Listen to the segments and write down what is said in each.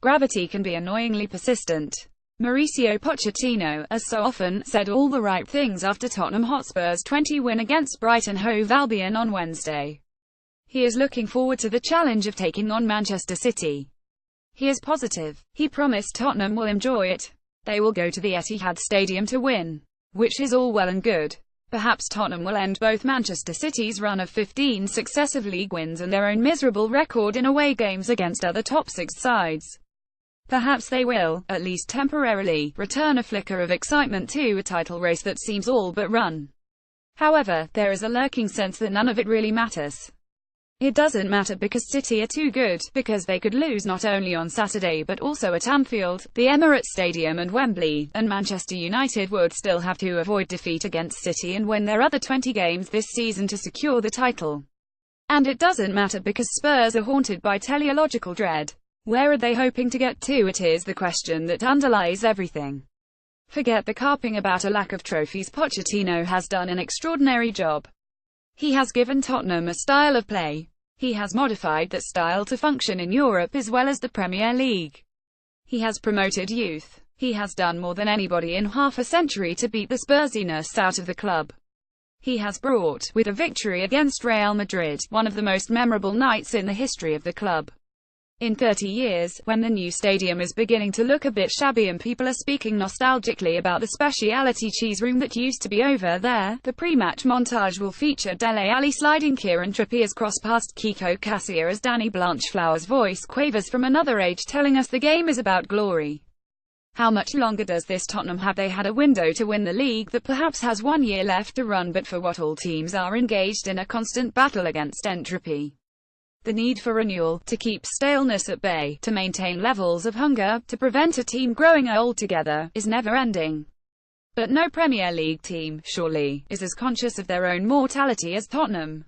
Gravity can be annoyingly persistent. Mauricio Pochettino, as so often, said all the right things after Tottenham Hotspur's 20 win against Brighton Hove Albion on Wednesday. He is looking forward to the challenge of taking on Manchester City. He is positive. He promised Tottenham will enjoy it. They will go to the Etihad Stadium to win. Which is all well and good. Perhaps Tottenham will end both Manchester City's run of 15 successive league wins and their own miserable record in away games against other top six sides. Perhaps they will, at least temporarily, return a flicker of excitement to a title race that seems all but run. However, there is a lurking sense that none of it really matters. It doesn't matter because City are too good, because they could lose not only on Saturday but also at Anfield, the Emirates Stadium and Wembley, and Manchester United would still have to avoid defeat against City and win their other 20 games this season to secure the title. And it doesn't matter because Spurs are haunted by teleological dread. Where are they hoping to get to? It is the question that underlies everything. Forget the carping about a lack of trophies. Pochettino has done an extraordinary job. He has given Tottenham a style of play. He has modified that style to function in Europe as well as the Premier League. He has promoted youth. He has done more than anybody in half a century to beat the Spursiness out of the club. He has brought, with a victory against Real Madrid, one of the most memorable nights in the history of the club. In 30 years, when the new stadium is beginning to look a bit shabby and people are speaking nostalgically about the speciality cheese room that used to be over there, the pre-match montage will feature Dele Alli sliding Kieran Trippier's cross past Kiko Casilla as Danny Blanchflower's voice quavers from another age telling us the game is about glory. How much longer does this Tottenham have? They had a window to win the league that perhaps has 1 year left to run, but for what all teams are engaged in a constant battle against entropy. The need for renewal, to keep staleness at bay, to maintain levels of hunger, to prevent a team growing old together, is never-ending. But no Premier League team, surely, is as conscious of their own mortality as Tottenham.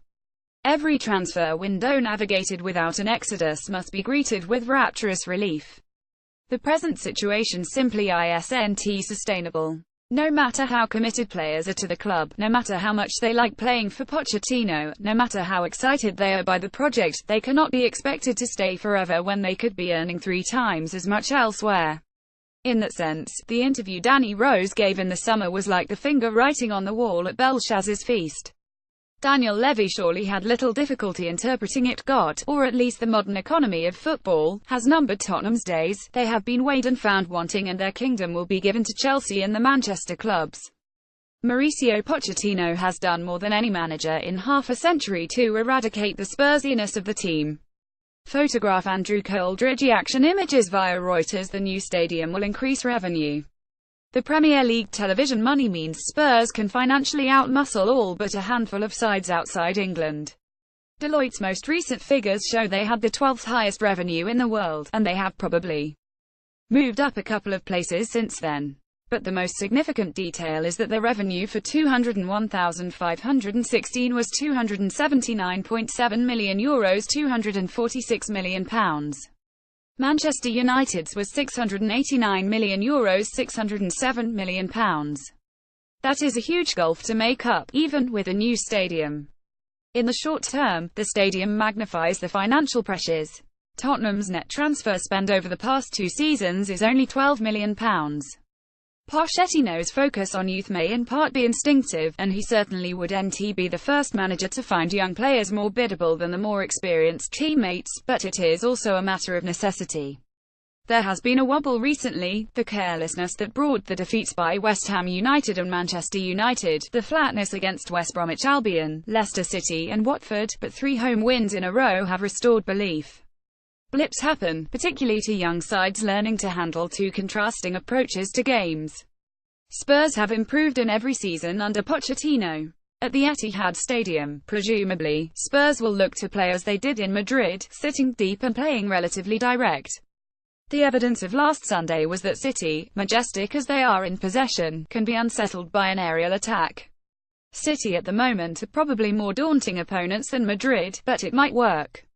Every transfer window navigated without an exodus must be greeted with rapturous relief. The present situation simply isn't sustainable. No matter how committed players are to the club, no matter how much they like playing for Pochettino, no matter how excited they are by the project, they cannot be expected to stay forever when they could be earning 3 times as much elsewhere. In that sense, the interview Danny Rose gave in the summer was like the finger writing on the wall at Belshazzar's feast. Daniel Levy surely had little difficulty interpreting it. God, or at least the modern economy of football, has numbered Tottenham's days. They have been weighed and found wanting, and their kingdom will be given to Chelsea and the Manchester clubs. Mauricio Pochettino has done more than any manager in half a century to eradicate the Spursiness of the team. Photograph Andrew Coldridge reaction images via Reuters. The new stadium will increase revenue. The Premier League television money means Spurs can financially outmuscle all but a handful of sides outside England. Deloitte's most recent figures show they had the 12th highest revenue in the world, and they have probably moved up a couple of places since then. But the most significant detail is that the revenue for 201,516 was €279.7 million, £246 million. Manchester United's was €689 million, £607 million. That is a huge gulf to make up, even with a new stadium. In the short term, the stadium magnifies the financial pressures. Tottenham's net transfer spend over the past 2 seasons is only £12 million. Pochettino's focus on youth may in part be instinctive, and he certainly wouldn't be the first manager to find young players more biddable than the more experienced teammates, but it is also a matter of necessity. There has been a wobble recently, the carelessness that brought the defeats by West Ham United and Manchester United, the flatness against West Bromwich Albion, Leicester City and Watford, but 3 home wins in a row have restored belief. Blips happen, particularly to young sides learning to handle 2 contrasting approaches to games. Spurs have improved in every season under Pochettino. At the Etihad Stadium, presumably, Spurs will look to play as they did in Madrid, sitting deep and playing relatively direct. The evidence of last Sunday was that City, majestic as they are in possession, can be unsettled by an aerial attack. City at the moment are probably more daunting opponents than Madrid, but it might work.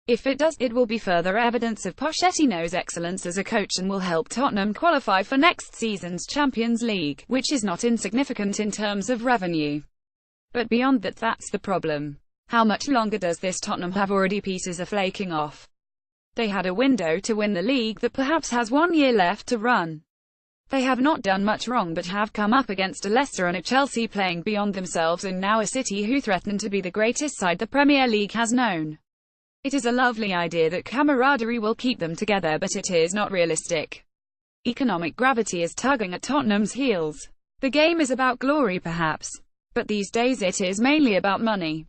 If it does, it will be further evidence of Pochettino's excellence as a coach and will help Tottenham qualify for next season's Champions League, which is not insignificant in terms of revenue. But beyond that, that's the problem. How much longer does this Tottenham have? Already pieces are flaking off. They had a window to win the league that perhaps has 1 year left to run. They have not done much wrong but have come up against a Leicester and a Chelsea playing beyond themselves, and now a City who threaten to be the greatest side the Premier League has known. It is a lovely idea that camaraderie will keep them together, but it is not realistic. Economic gravity is tugging at Tottenham's heels. The game is about glory perhaps, but these days it is mainly about money.